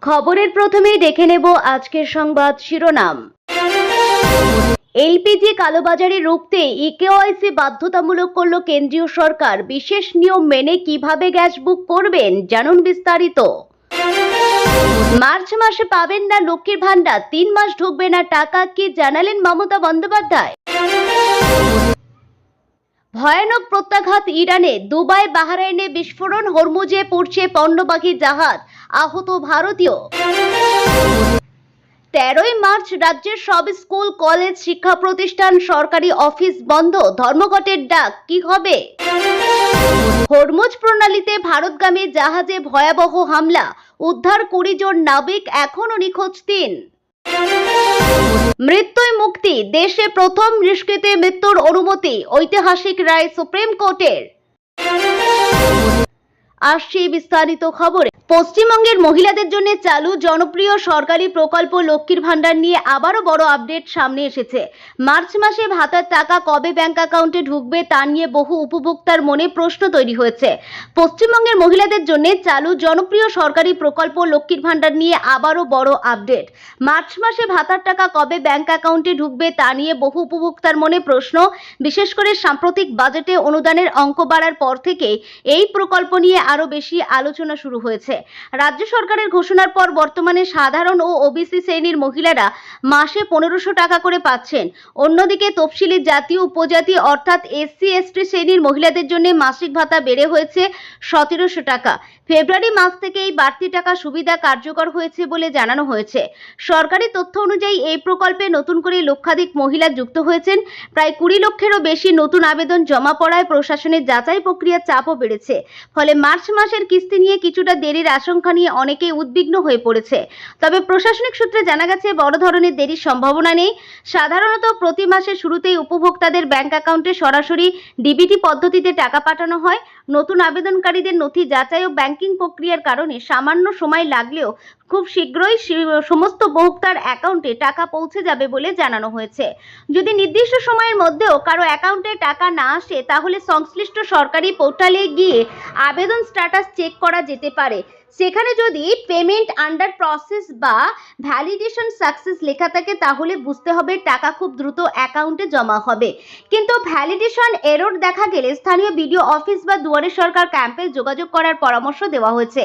খবরের প্রথমেই দেখে নেব আজকের সংবাদ শিরোনাম। এলপিজি কালোবাজারি রুখতে ইকেওয়াইসি বাধ্যতামূলক করল কেন্দ্রীয় সরকার। বিশেষ নিয়ম মেনে কিভাবে গ্যাস বুক করবেন জানুন বিস্তারিত। মার্চ মাসে পাবেন না লক্ষ্মীর ভান্ডার, 3 মাস ঢুকবে না টাকা, কি জানালেন মমতা বন্দ্যোপাধ্যায়। ভয়ানক প্রত্যাঘাত ইরানে, দুবাই বাহরাইনে বিস্ফোরণ, হরমুজে পড়ছে পণ্যবাহী জাহাজ, আহত ভারতীয়। 13ই মার্চ রাজ্যের সব স্কুল, কলেজ, শিক্ষা প্রতিষ্ঠান, সরকারি অফিস বন্ধ, ধর্মঘটের ডাক, কি হবে? হরমুজ প্রণালীতে ভারতগামী জাহাজে ভয়াবহ হামলা, উদ্ধার 20 জন নাবিক, এখনো নিখোঁজ 3। মৃত্যুই মুক্তি, দেশে প্রথম নিষ্কৃতি মৃত্যুর অনুমতি, ঐতিহাসিক রায় সুপ্রিম কোর্টের। আসছে বিস্তারিত খবরে। পশ্চিমবঙ্গের মহিলাদের জন্য চালু জনপ্রিয় সরকারি প্রকল্প লক্ষ্মীর ভান্ডার নিয়ে আবারও বড় আপডেট সামনে এসেছে। মার্চ মাসে ভাতার টাকা কবে ব্যাংক অ্যাকাউন্টে ঢুকবে তা নিয়ে বহু উপভোক্তার মনে প্রশ্ন তৈরি হয়েছে। পশ্চিমবঙ্গের মহিলাদের জন্য চালু জনপ্রিয় সরকারি প্রকল্প লক্ষ্মীর ভান্ডার নিয়ে আবারও বড় আপডেট। মার্চ মাসে ভাতার টাকা কবে ব্যাংক অ্যাকাউন্টে ঢুকবে তা নিয়ে বহু উপভোক্তার মনে প্রশ্ন। বিশেষ করে সাম্প্রতিক বাজেটে অনুদানের অঙ্ক বাড়ার পর থেকে এই প্রকল্প নিয়ে আরো বেশি আলোচনা শুরু হয়েছে। রাজ্য সরকারের ঘোষণার পর বর্তমানে সাধারণ ও ওবিসি শ্রেণীর মহিলারা মাসে 1500 টাকা করে পাচ্ছেন। অন্যদিকে তফসিলি জাতি উপজাতি অর্থাৎ এসসি এসটি শ্রেণীর মহিলাদের জন্য মাসিক ভাতা বেড়ে হয়েছে 1700 টাকা। ফেব্রুয়ারি মাস থেকে এই বাড়তি টাকা সুবিধা কার্যকর হয়েছে বলে জানানো হয়েছে। সরকারি তথ্য অনুযায়ী এই প্রকল্পে নতুন করে লক্ষাধিক মহিলা যুক্ত হয়েছেন। প্রায় 20 লক্ষেরও বেশি নতুন আবেদন জমা পড়ায় প্রশাসনের যাচাই প্রক্রিয়ার চাপও বেড়েছে। ফলে মার্চ মাসের কিস্তি নিয়ে কিছুটা দেরির আশঙ্কা নিয়ে অনেকেই উদ্বিগ্ন হয়ে পড়েছে। তবে প্রশাসনিক সূত্রে জানা গেছে বড় ধরনের দেরির সম্ভাবনা নেই। সাধারণত প্রতি মাসের শুরুতেই উপভোক্তাদের ব্যাংক অ্যাকাউন্টে সরাসরি ডিবিটি পদ্ধতিতে টাকা পাঠানো হয়। নতুন আবেদনকারীদের নথি যাচাই ও ব্যাংকিং প্রক্রিয়ার কারণে সামান্য সময় লাগলেও খুব শীঘ্রই সমস্ত উপভোক্তার অ্যাকাউন্টে টাকা পৌঁছে যাবে বলে জানানো হয়েছে। যদি নির্দিষ্ট সময়ের মধ্যেও কারো অ্যাকাউন্টে টাকা না আসে তাহলে সংশ্লিষ্ট সরকারি পোর্টালে গিয়ে আবেদন স্ট্যাটাস চেক করা যেতে পারে। সেখানে যদি পেমেন্ট আন্ডার প্রসেস বা ভ্যালিডেশন সাকসেস লেখা থাকে তাহলে বুঝতে হবে টাকা খুব দ্রুত অ্যাকাউন্টে জমা হবে। কিন্তু ভ্যালিডেশন এরর দেখা গেলে স্থানীয় বিডিও অফিস বা দুয়ারে সরকার ক্যাম্পে যোগাযোগ করার পরামর্শ দেওয়া হয়েছে।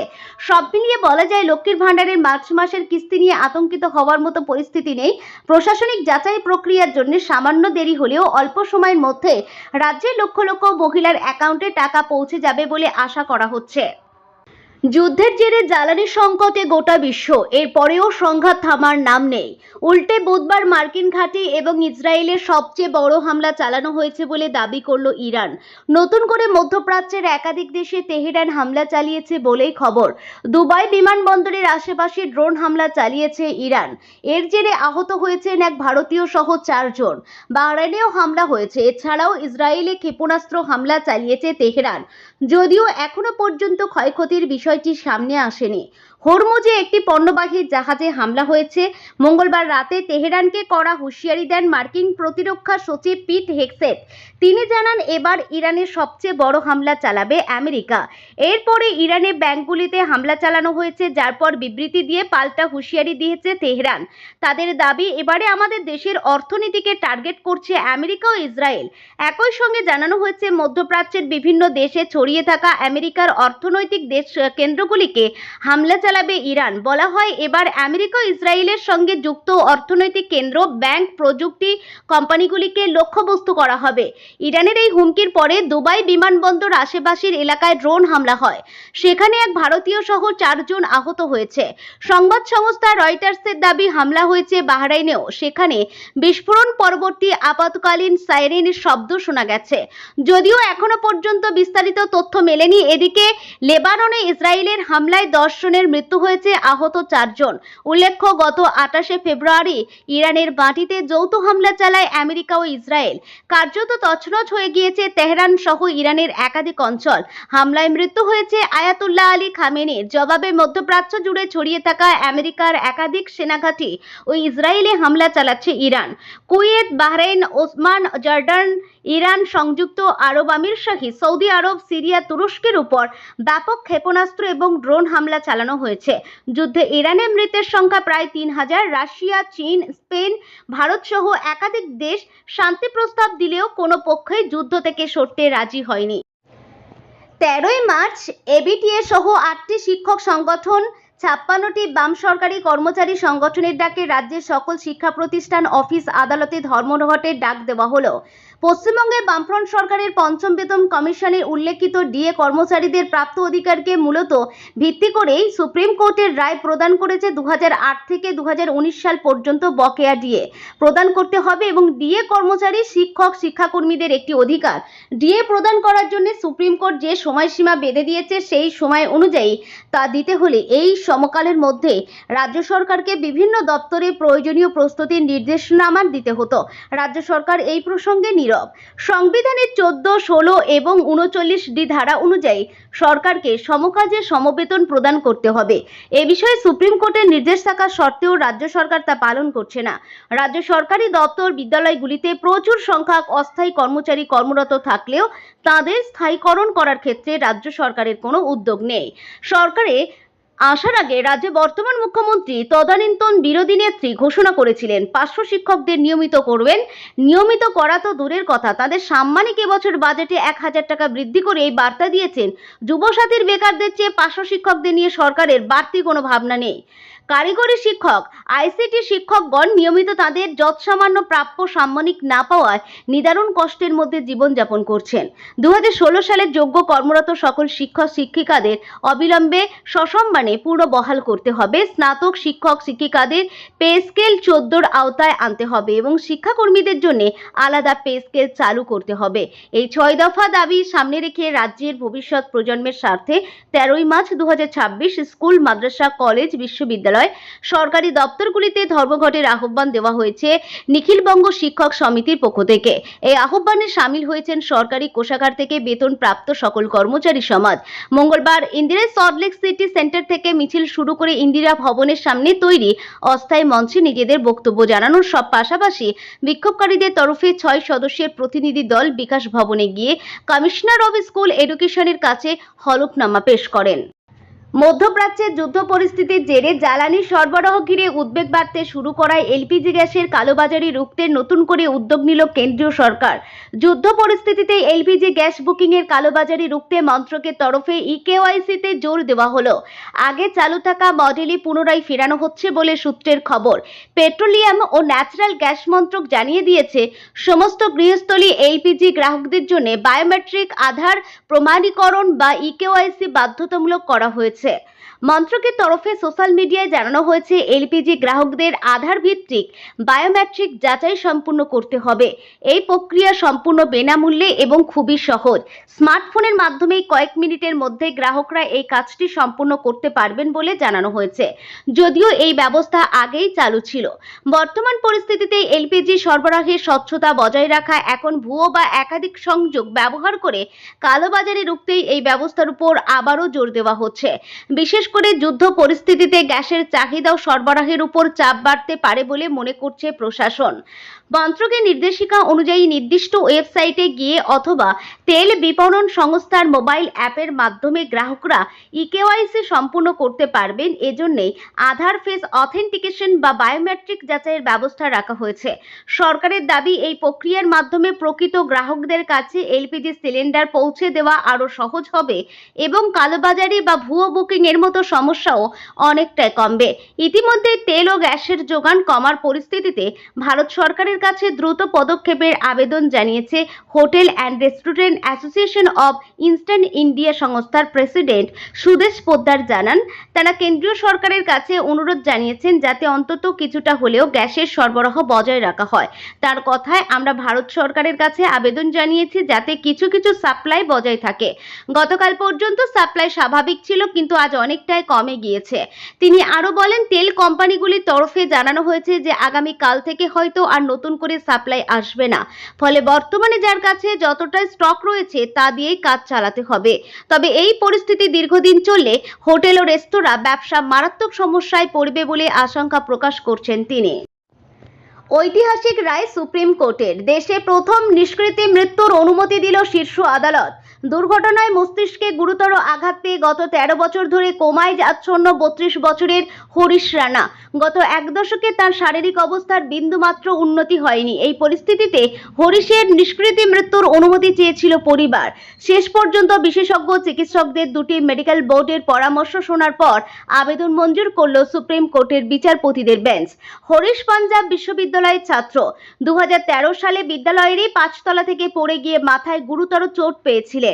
সব মিলিয়ে বলা যায় লক্ষ্মীর ভান্ডারের মার্চ মাসের কিস্তি নিয়ে আতঙ্কিত হওয়ার মতো পরিস্থিতি নেই। প্রশাসনিক যাচাই প্রক্রিয়ার জন্য সামান্য দেরি হলেও অল্প সময়ের মধ্যে রাজ্যের লক্ষ লক্ষ মহিলার অ্যাকাউন্টে টাকা পৌঁছে যাবে বলে আশা করা হচ্ছে। যুদ্ধের জেরে জ্বালানি সংকটে গোটা বিশ্ব, এরপরেও সংঘাত থামার নাম নেই। উল্টে বুধবার মার্কিন ঘাঁটি এবং ইসরায়েলের সবচেয়ে বড় হামলা চালানো হয়েছে বলে দাবি করল ইরান। নতুন করে মধ্যপ্রাচ্যের একাধিক দেশে তেহরান হামলা চালিয়েছে বলেই খবর। দুবাই বিমানবন্দরের আশেপাশে ড্রোন হামলা চালিয়েছে ইরান। এর জেরে আহত হয়েছেন এক ভারতীয় সহ 4 জন। বাহরাইনেও হামলা হয়েছে। এছাড়াও ইসরায়েলে ক্ষেপণাস্ত্র হামলা চালিয়েছে তেহরান। যদিও এখনো পর্যন্ত ক্ষয়ক্ষতির বিষয়টি সামনে আসেনি। হরমুজে একটি পণ্যবাহী জাহাজে হামলা হয়েছে। মঙ্গলবার রাতে তেহরানকে কড়া হুঁশিয়ারি দেন মার্কিন প্রতিরক্ষা সচিব পিট হেগসেট। তিনি জানান এবার ইরানের সবচেয়ে বড় হামলা চালাবে আমেরিকা। এরপরে ইরানের ব্যাংকগুলিতে হামলা চালানো হয়েছে, যার পর বিবৃতি দিয়ে পাল্টা হুঁশিয়ারি দিয়েছে তেহরান। তাদের দাবি এবারে আমাদের দেশের অর্থনীতিকে টার্গেট করছে আমেরিকা ও ইসরায়েল। একই সঙ্গে জানানো হয়েছে মধ্যপ্রাচ্যের বিভিন্ন দেশে ছড়িয়ে থাকা আমেরিকার অর্থনৈতিক দেশ কেন্দ্রগুলিকে হামলা চালাবে ইরান। বলা হয় এবার আমেরিকা ও ইসরায়েলের সঙ্গে যুক্ত অর্থনৈতিক কেন্দ্র, ব্যাংক, প্রযুক্তি কোম্পানিগুলিকে লক্ষ্যবস্তু করা হবে। ইরানের এই হুমকির পরে দুবাই বিমানবন্দর আশেপাশের এলাকায় ড্রোন হামলা হয়। সেখানে এক ভারতীয় সহ 4 জন আহত হয়েছে। সংবাদ সংস্থা রয়টার্সের দাবি হামলা হয়েছে বাহরাইনেও। সেখানে বিস্ফোরণ পরবর্তী আপাতকালীন সাইরেনের শব্দ শোনা গেছে। যদিও এখনো পর্যন্ত বিস্তারিত তথ্য মেলেনি। এদিকে লেবাননে ইসরায়েলের হামলায় 10 জনের মৃত্যু হয়েছে, আহত 4 জন। উল্লেখ্য গত 28শে ফেব্রুয়ারি ইরানের মাটিতে যৌথ হামলা চালায় আমেরিকা ও ইসরায়েল। কার্যত তছনছ হয়ে গিয়েছে তেহরান সহ ইরানের একাধিক অঞ্চল। হামলায় মৃত্যু হয়েছে আয়াতুল্লাহ আলী খামেনির। জবাবে মধ্যপ্রাচ্য জুড়ে ছড়িয়ে থাকা আমেরিকার একাধিক সেনাঘাঁটি ও ইসরায়েলে হামলা চালাচ্ছে Iran. Kuwait, Bahrain, Osman, Jordan, Iran, সংযুক্ত আরব আমিরশাহী, সৌদি আরব, সিরিয়া, তুরস্কের উপর ব্যাপক ক্ষেপণাস্ত্র এবং ড্রোন হামলা চালানো হয়েছে। হয়েছে। যুদ্ধে ইরানের মৃতের সংখ্যা প্রায় 3000। রাশিয়া, চীন, স্পেন, ভারত সহ একাধিক দেশ শান্তি প্রস্তাব দিলেও কোনো পক্ষই যুদ্ধ থেকে সরতে রাজি হয়নি। 13ই মার্চ এবিটিএ সহ 8টি শিক্ষক সংগঠন, 56টি বাম সরকারি কর্মচারী সংগঠনের ডাকে রাজ্যের সকল শিক্ষা প্রতিষ্ঠান, অফিস, আদালতে ধর্মঘটের ডাক দেওয়া হলো। পশ্চিমবঙ্গে বামফ্রন্ট সরকারের পঞ্চম বেতন কমিশনে উল্লেখিত ডিএ কর্মচারীদের প্রাপ্ত অধিকারকে মূলত ভিত্তি করেই সুপ্রিম কোর্টের রায় প্রদান করেছে 2008 থেকে 2019 সাল পর্যন্ত বকেয়া ডিএ প্রদান করতে হবে এবং ডিএ কর্মচারী, শিক্ষক, শিক্ষাকর্মীদের একটি অধিকার। ডিএ প্রদান করার জন্য সুপ্রিম কোর্ট যে সময়সীমা বেঁধে দিয়েছে সেই সময় অনুযায়ী তা দিতে হলে এই সমকালের মধ্যে রাজ্য সরকারকে বিভিন্ন দপ্তরে প্রয়োজনীয় প্রস্তুতির নির্দেশনামা দিতে হতো। রাজ্য সরকার এই প্রসঙ্গে নীরব। সংবিধানের 14, 16 এবং 39 ধারা অনুযায়ী সরকারকে সমকাজে সমবেতন প্রদান করতে হবে। এ বিষয়ে সুপ্রিম কোর্টের নির্দেশ থাকা সত্ত্বেও রাজ্য সরকার তা পালন করছে না। রাজ্য সরকারি দপ্তর, বিদ্যালয়গুলিতে প্রচুর সংখ্যক অস্থায়ী কর্মচারী কর্মরত থাকলেও তাদের স্থায়ীকরণ করার ক্ষেত্রে রাজ্য সরকারের কোনো উদ্যোগ নেই। সরকারে আসার আগে রাজ্যে বর্তমান মুখ্যমন্ত্রী তদানীন্তন বিরোধী নেত্রী ঘোষণা করেছিলেন 500 শিক্ষকদের নিয়মিত করবেন। নিয়মিত করা তো দূরের কথা, তাদের সাম্মানিক এবছর বাজেটে 1000 টাকা বৃদ্ধি করে এই বার্তা দিয়েছেন। যুবসাথীর বেকারদের চেয়ে 500 শিক্ষকদের নিয়ে সরকারের বাড়তি কোনো ভাবনা নেই। কারিগরি শিক্ষক, আইসিটি শিক্ষকগণ নিয়মিত তাদের যৎসামান্য প্রাপ্য সাম্মানিক না পাওয়ায় নিদারুণ কষ্টের মধ্যে জীবনযাপন করছেন। 2016 সালের যোগ্য কর্মরত সকল শিক্ষক শিক্ষিকাদের অবিলম্বে সসম্মানে পুনর্বহাল করতে হবে। স্নাতক শিক্ষক শিক্ষিকাদের পে স্কেল 14 আওতায় আনতে হবে এবং শিক্ষাকর্মীদের জন্য আলাদা পে স্কেল চালু করতে হবে। এই 6 দফা দাবি সামনে রেখে রাজ্যের ভবিষ্যৎ প্রজন্মের স্বার্থে 13ই মার্চ 2026 স্কুল, মাদ্রাসা, কলেজ, বিশ্ববিদ্যালয়, সরকারি দপ্তরগুলিতে ধর্মঘটের আহ্বান দেওয়া হয়েছে নিখিলবঙ্গ শিক্ষক সমিতির পক্ষ থেকে। এই আহ্বানে সামিল হয়েছেন সরকারি কোষাগার থেকে বেতন প্রাপ্ত সকল কর্মচারী সমাজ। মঙ্গলবার ইন্দিরা সল্টলেক সিটি সেন্টার থেকে মিছিল শুরু করে ইন্দিরা ভবনের সামনে তৈরি অস্থায়ী মঞ্চে নিজেদের বক্তব্য জানানোর সব পাশাপাশি বিক্ষোভকারীদের তরফে 6 সদস্যের প্রতিনিধি দল বিকাশ ভবনে গিয়ে কমিশনার অব স্কুল এডুকেশনের কাছে হলফনামা পেশ করেন। মধ্যপ্রাচ্যে যুদ্ধ পরিস্থিতির জেরে জ্বালানি সরবরাহ ঘিরে উদ্বেগ বাড়তে শুরু করায় এলপিজি গ্যাসের কালোবাজারি রুখতে নতুন করে উদ্যোগ নিল কেন্দ্রীয় সরকার। যুদ্ধ পরিস্থিতিতে এলপিজি গ্যাস বুকিংয়ের কালোবাজারি রুখতে মন্ত্রকের তরফে ইকেওয়াইসিতে জোর দেওয়া হলো। আগে চালু থাকা মডেলই পুনরায় ফেরানো হচ্ছে বলে সূত্রের খবর। পেট্রোলিয়াম ও ন্যাচারাল গ্যাস মন্ত্রক জানিয়ে দিয়েছে, সমস্ত গৃহস্থলী এলপিজি গ্রাহকদের জন্য বায়োমেট্রিক আধার প্রমাণীকরণ বা ইকেওয়াইসি বাধ্যতামূলক করা হয়েছে। মন্ত্রকের তরফে সোশ্যাল মিডিয়ায় জানানো হয়েছে, এলপিজি গ্রাহকদের আধার ভিত্তিক বায়োমেট্রিক যাচাই সম্পূর্ণ করতে হবে। এই প্রক্রিয়া সম্পূর্ণ বিনামূল্যে এবং খুবই সহজ। স্মার্টফোনের মাধ্যমে কয়েক মিনিটের মধ্যে গ্রাহকরা এই কাজটি সম্পূর্ণ করতে পারবেন বলে জানানো হয়েছে। যদিও এই ব্যবস্থা আগেই চালু ছিল, বর্তমান পরিস্থিতিতে এলপিজি সরবরাহের স্বচ্ছতা বজায় রাখা এখন ভুয়ো বা একাধিক সংযোগ ব্যবহার করে কালোবাজারি রুখতেই এই ব্যবস্থার উপর আবারও জোর দেওয়া হচ্ছে। বিশেষ করে যুদ্ধ পরিস্থিতিতে গ্যাসের চাহিদা ও সরবরাহের উপর চাপ বাড়তে পারে বলে মনে করছে প্রশাসন। মন্ত্রকের নির্দেশিকা অনুযায়ী নির্দিষ্ট ওয়েবসাইটে গিয়ে অথবা তেল বিপণন সংস্থার মোবাইল অ্যাপের মাধ্যমে গ্রাহকরা ইকেওয়াইসি সম্পূর্ণ করতে পারবেন। এজন্যই আধার ফেস অথেন্টিকেশন বা বায়োমেট্রিক যাচাইয়ের ব্যবস্থা রাখা হয়েছে। সরকারের দাবি, এই প্রক্রিয়ার মাধ্যমে প্রকৃত গ্রাহকদের কাছে এলপিজি সিলিন্ডার পৌঁছে দেওয়া আরও সহজ হবে এবং কালোবাজারি বা ভুয়ো বুকিং এর মতো সমস্যাও অনেকটাই কমবে। ইতিমধ্যে তেল ও গ্যাসের যোগান কমার পরিস্থিতিতে ভারত সরকারের কাছে দ্রুত পদক্ষেপের আবেদন জানিয়েছে hotel and restaurant association of eastern India সংস্থার প্রেসিডেন্ট সুদেশ পোদ্দার জানান, তারা কেন্দ্রীয় সরকারের কাছে অনুরোধ জানিয়েছেন যাতে অন্তত কিছুটা হলেও গ্যাসের সরবরাহ বজায় রাখা হয়। তার কথায়, আমরা ভারত সরকারের কাছে আবেদন জানিয়েছি যাতে কিছু কিছু সাপ্লাই বজায় থাকে। গতকাল পর্যন্ত সাপ্লাই স্বাভাবিক ছিল, কিন্তু আজ অনেকটাই কমে গিয়েছে। তিনি আরো বলেন, তেল কোম্পানিগুলির তরফে জানানো হয়েছে যে আগামী কাল থেকে হয়তো আর নতুন করে সাপ্লাই আসবে না, ফলে বর্তমানে যার কাছে যতটা স্টক রয়েছে তা দিয়েই কাজ চালাতে হবে। তবে এই পরিস্থিতি দীর্ঘদিন চললে হোটেল ও রেস্তোরাঁ ব্যবসা মারাত্মক সমস্যায় পড়বে বলে আশঙ্কা প্রকাশ করছেন তিনি। ঐতিহাসিক রায় সুপ্রিম কোর্টের, দেশে প্রথম নিষ্কৃতি মৃত্যুর অনুমতি দিল শীর্ষ আদালত। দুর্ঘটনায় মস্তিষ্কে গুরুতর আঘাত পেয়ে গত 13 বছর ধরে কোমায় আচ্ছন্ন 32 বছরের হরিশ রানা। গত এক দশকে তার শারীরিক অবস্থার বিন্দুমাত্র উন্নতি হয়নি। এই পরিস্থিতিতে হরিশের নিষ্কৃতি মৃত্যুর অনুমতি চেয়েছিল পরিবার। শেষ পর্যন্ত বিশেষজ্ঞ চিকিৎসকদের দুটি মেডিকেল বোর্ডের পরামর্শ শোনার পর আবেদন মঞ্জুর করল সুপ্রিম কোর্টের বিচারপতিদের বেঞ্চ। হরিশ পাঞ্জাব বিশ্ববিদ্যালয়ের ছাত্র। 2013 সালে বিদ্যালয়েরই 5 তলা থেকে পড়ে গিয়ে মাথায় গুরুতর চোট পেয়েছিলেন।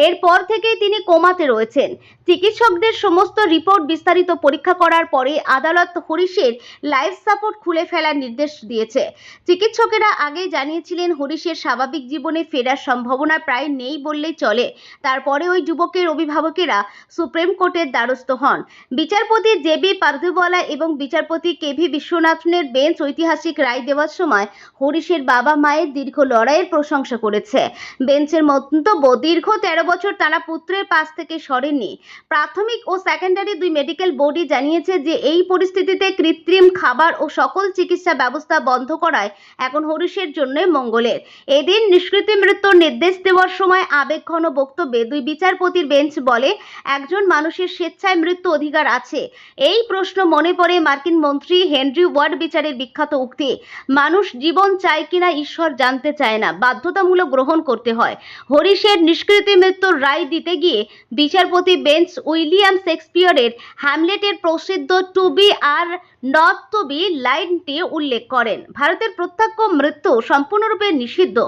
এরপর থেকেই তিনি কোমাতে রয়েছেন। চিকিৎসকদের সমস্ত রিপোর্ট বিস্তারিত পরীক্ষা করার পরে আদালত হরিশের লাইফ সাপোর্ট খুলে ফেলার নির্দেশ দিয়েছে। চিকিৎসকেরা আগেই জানিয়েছিলেন হরিশের স্বাভাবিক জীবনে ফেরার সম্ভাবনা প্রায় নেই বললেই চলে। তারপরে ওই যুবকের অভিভাবকেরা সুপ্রিম কোর্টের দ্বারস্থ হন। বিচারপতি জেবি পারদুওয়ালা এবং বিচারপতি কেভি বিশ্বনাথনের বেঞ্চ ঐতিহাসিক রায় দেওয়ার সময় হরিশের বাবা মায়ের দীর্ঘ লড়াইয়ের প্রশংসা করেছে। বেঞ্চের মন্তব্য, দীর্ঘ 13 বছর তারা পুত্রের পাশ থেকে সরেননি। প্রাথমিক ও সেকেন্ডারি দুই মেডিকেল বোর্ডই জানিয়েছে যে এই পরিস্থিতিতে কৃত্রিম খাবার ও সকল চিকিৎসা ব্যবস্থা বন্ধ করায় এখন হরিশের জন্য মঙ্গলের। এদিন নিষ্কৃতি মৃত্যুর নির্দেশ দেওয়ার সময় আবেগঘন বক্তব্যে দুই বিচারপতির বেঞ্চ বলে, একজন মানুষের স্বেচ্ছায় মৃত্যু অধিকার আছে। এই প্রশ্ন মনে পড়ে মার্কিন মন্ত্রী হেনরি ওয়ার্ড বিচারের বিখ্যাত উক্তি, মানুষ জীবন চায় কিনা ঈশ্বর জানতে চায় না, বাধ্যতামূলক গ্রহণ করতে হয়। হরিশের নিষ্কৃতি মৃত্যুর রায় দিতে গিয়ে বিচারপতি বেঞ্চ উইলিয়াম শেক্সপিয়রের হ্যামলেটের প্রসিদ্ধ to be or not to be লাইনটি উল্লেখ করেন। ভারতের প্রত্যক্ষ মৃত্যু সম্পূর্ণরূপে নিষিদ্ধ।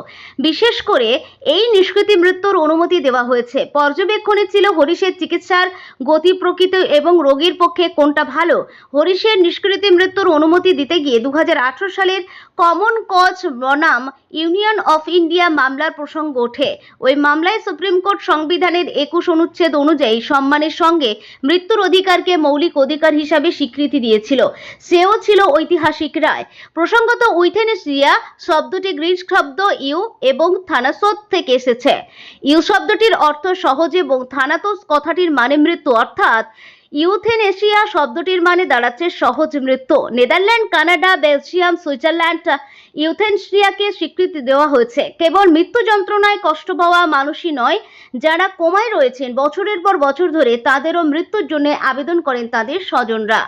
বিশেষ করে এই নিষ্কৃতি মৃত্যুর অনুমতি দেওয়া হয়েছে। পর্যবেক্ষণে ছিল হরিশের চিকিৎসার গতি প্রকৃতি এবং রোগীর পক্ষে কোনটা ভালো। হরিশের নিষ্কৃতি মৃত্যুর অনুমতি দিতে গিয়ে 2018 সালের কমন কজ বনাম ইউনিয়ন অফ ইন্ডিয়া মামলার প্রসঙ্গ ওঠে। ওই মামলায় সুপ্রিম কোর্ট সংবিধানের 21 অনুচ্ছেদ অনুযায়ী সম্মানের সঙ্গে মৃত্যুর অধিকারকে মৌলিক অধিকার হিসাবে স্বীকৃতি দিয়েছিল। সেও ছিল ঐতিহাসিক রায়। প্রসঙ্গত, ইউথেনেসিয়া শব্দটি গ্রিক শব্দ ইউ এবং থানাসোস থেকে এসেছে। ইউ শব্দটির অর্থ সহজ এবং থানাতোস কথাটির মানে মৃত্যু, অর্থাৎ ইউথেনেসিয়া শব্দটির মানে দাঁড়াচ্ছে সহজ মৃত্যু। নেদারল্যান্ড, কানাডা, বেলজিয়াম, সুইজারল্যান্ড ইউথেনেসিয়াকে স্বীকৃতি দেওয়া হয়েছে। কেবল মৃত্যু যন্ত্রণায় কষ্ট পাওয়া মানুষই নয়, যারা কোমায় রয়েছেন বছরের পর বছর ধরে, তাদেরও মৃত্যুর জন্য আবেদন করেন তাদের স্বজনরা।